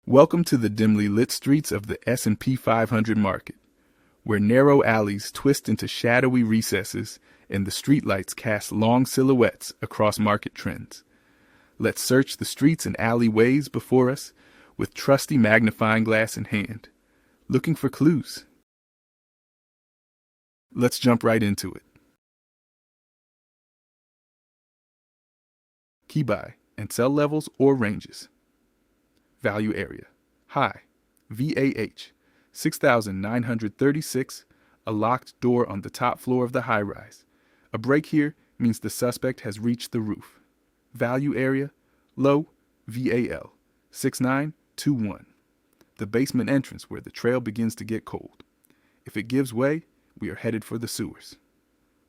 Welcome to the dimly lit streets of the S&P 500 market, where narrow alleys twist into shadowy recesses and the streetlights cast long silhouettes across market trends. Let's search the streets and alleyways before us with trusty magnifying glass in hand, looking for clues. Let's jump right into it. Key buy and sell levels or ranges. Value area. High. VAH. 6,936. A locked door on the top floor of the high-rise. A break here means the suspect has reached the roof. Value area. Low. VAL. 6921. The basement entrance where the trail begins to get cold. If it gives way, we are headed for the sewers.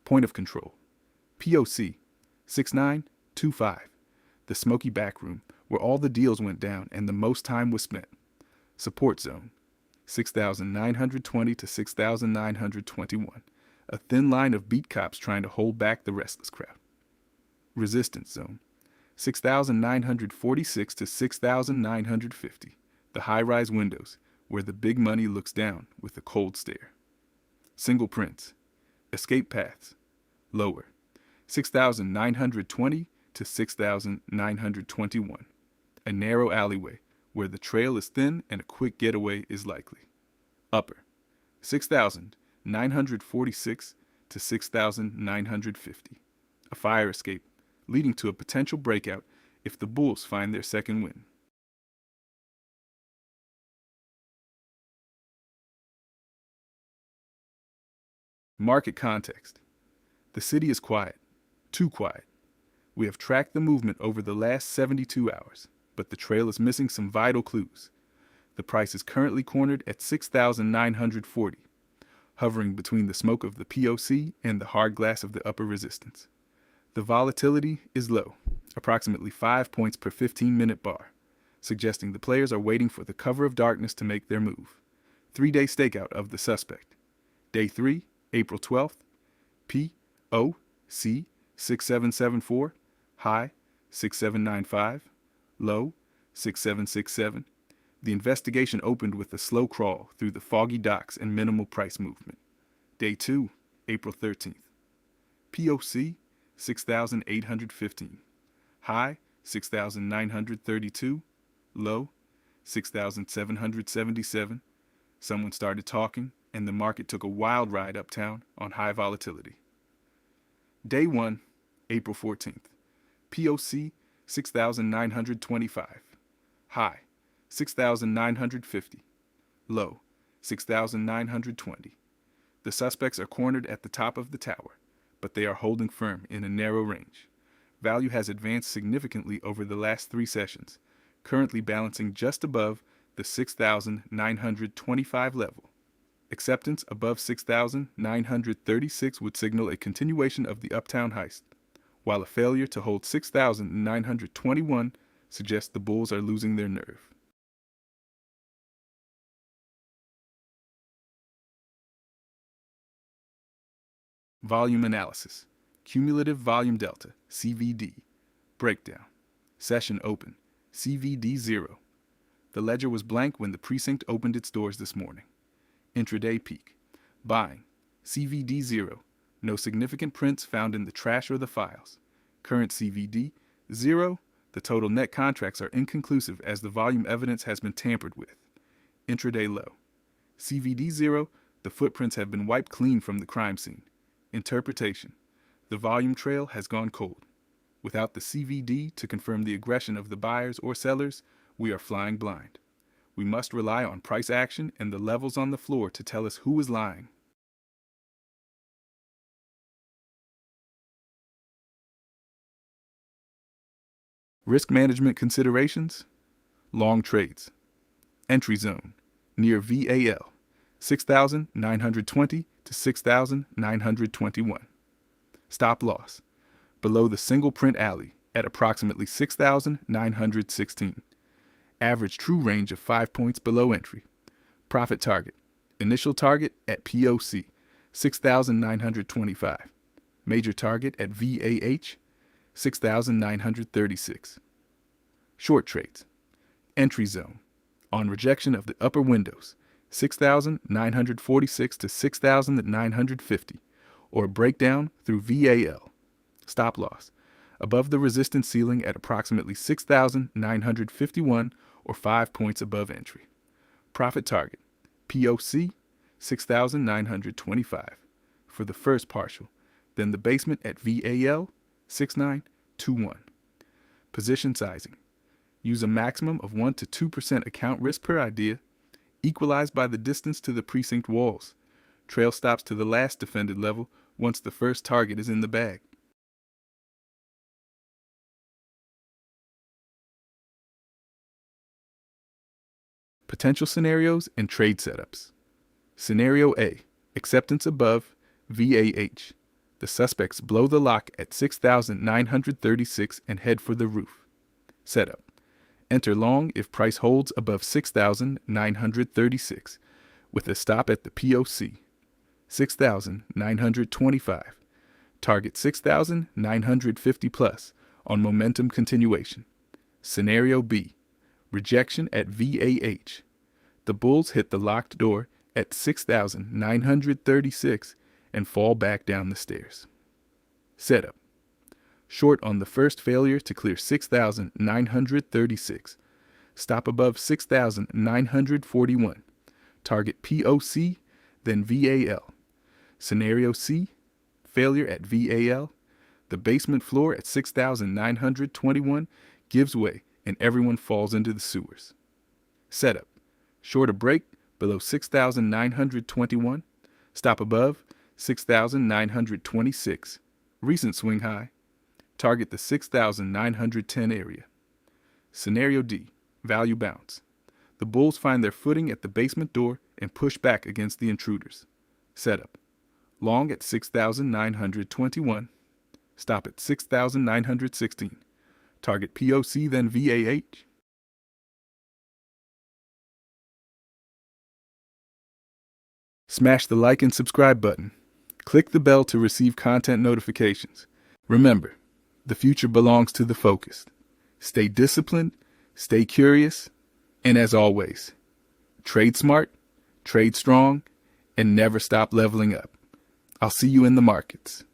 Point of control. POC. 6925. The smoky back room, where all the deals went down and the most time was spent. Support zone, 6,920 to 6,921. A thin line of beat cops trying to hold back the restless crowd. Resistance zone, 6,946 to 6,950. The high-rise windows, where the big money looks down with a cold stare. Single prints, escape paths, lower, 6,920 to 6,921. A narrow alleyway where the trail is thin and a quick getaway is likely. Upper, 6,946 to 6,950. A fire escape leading to a potential breakout if the bulls find their second win. Market context. The city is quiet, too quiet. We have tracked the movement over the last 72 hours, but the trail is missing some vital clues. The price is currently cornered at 6,940, hovering between the smoke of the POC and the hard glass of the upper resistance. The volatility is low, approximately 5 points per 15-minute bar, suggesting the players are waiting for the cover of darkness to make their move. 3-day stakeout of the suspect. Day 3, April 12th, POC 6774. High, 6795. Low, 6767. The investigation opened with a slow crawl through the foggy docks and minimal price movement. Day 2, April 13th. POC, 6,815. High, 6,932. Low, 6,777. Someone started talking, and the market took a wild ride uptown on high volatility. Day 1, April 14th. POC 6,925. High 6,950. Low 6,920. The suspects are cornered at the top of the tower, but they are holding firm in a narrow range. Value has advanced significantly over the last 3 sessions, currently balancing just above the 6,925 level. Acceptance above 6,936 would signal a continuation of the uptown heist, while a failure to hold 6,921 suggests the bulls are losing their nerve. Volume analysis. Cumulative volume delta, CVD. Breakdown. Session open, CVD 0. The ledger was blank when the precinct opened its doors this morning. Intraday peak. Buying, CVD 0. No significant prints found in the trash or the files. Current CVD, 0. The total net contracts are inconclusive as the volume evidence has been tampered with. Intraday low. CVD 0. The footprints have been wiped clean from the crime scene. Interpretation. The volume trail has gone cold. Without the CVD to confirm the aggression of the buyers or sellers, we are flying blind. We must rely on price action and the levels on the floor to tell us who is lying. Risk management considerations. Long trades. Entry zone, near VAL, 6,920 to 6,921. Stop loss, below the single print alley at approximately 6,916. Average true range of 5 points below entry. Profit target, initial target at POC, 6,925. Major target at VAH, 6,936. Short trades. Entry zone, On rejection of the upper windows, 6,946 to 6,950, or breakdown through VAL. Stop loss, above the resistance ceiling at approximately 6,951 or 5 points above entry. Profit target, POC, 6,925 for the first partial, then the basement at VAL, 6921. Position sizing. Use a maximum of 1 to 2% account risk per idea, equalized by the distance to the precinct walls. Trail stops to the last defended level once the first target is in the bag. Potential scenarios and trade setups. Scenario A, acceptance above VAH. The suspects blow the lock at 6,936 and head for the roof. Setup. Enter long if price holds above 6,936, with a stop at the POC, 6,925. Target 6,950 plus on momentum continuation. Scenario B, rejection at VAH. The bulls hit the locked door at 6,936 and fall back down the stairs. Setup. Short on the first failure to clear 6,936. Stop above 6,941. Target POC, then VAL. Scenario C, failure at VAL. The basement floor at 6,921 gives way and everyone falls into the sewers. Setup. Short a break below 6,921. Stop above 6,926. Recent swing high. Target the 6,910 area. Scenario D, value bounce. The bulls find their footing at the basement door and push back against the intruders. Setup. Long at 6,921. Stop at 6,916. Target POC, then VAH. Smash the like and subscribe button. Click the bell to receive content notifications. Remember, the future belongs to the focused. Stay disciplined, stay curious, and as always, trade smart, trade strong, and never stop leveling up. I'll see you in the markets.